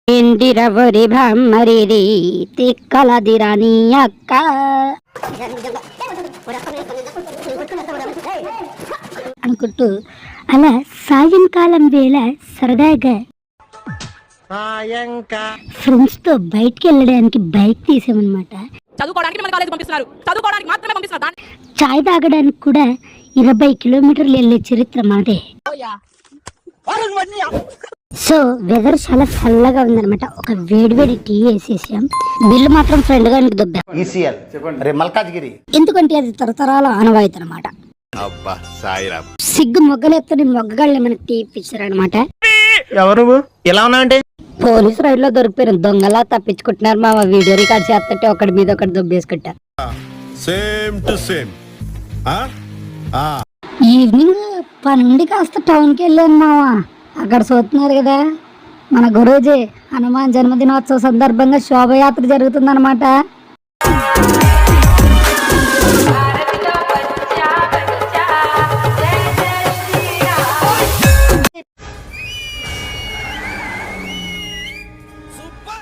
ఏంటిరవరి బ్రహ్మరిది తిక్కలదిరాని అక్క అనుకుంటూ అలా సాయంకాలం వేళ సరదాగా ఫ్రెండ్స్ తో బయటికి వెళ్ళడానికి బైక్ తీసామన్నమాట. చాయ్ తాగడానికి కూడా 20 కిలోమీటర్లు వెళ్ళే చరిత్ర మాదే. సో వెదర్ చాలా చల్లగా ఉందన్నమాట. ఒక వేడివేడి టీ వేసేసాం. బిల్లు మాత్రం ఫ్రెండ్ గారికి దొబ్బా. ఎందుకంటే అది తరతరాల ఆనవాయితీ అనమాట. సిగ్గు మొగ్గలేపుతని మొగ్గగాళ్ళని మనకి టీ ఇప్పించారనమాట. ఎవరు ఎలా ఉన్నా అంటే పోలీసు రైడ్ లో దొరికిపోయిన దొంగలా తప్పించుకుంటున్నారు. మా వీడియో రికార్డ్ చేస్తుంటే ఒకటి మీద ఒకటి దొబ్బేసుకుంటారు. ఈవినింగ్ పనుండి కాస్త టౌన్కి వెళ్ళాను మావా. అక్కడ చూస్తున్నారు కదా మన గురూజీ హనుమాన్ జన్మదినోత్సవ సందర్భంగా శోభయాత్ర జరుగుతుందన్నమాట.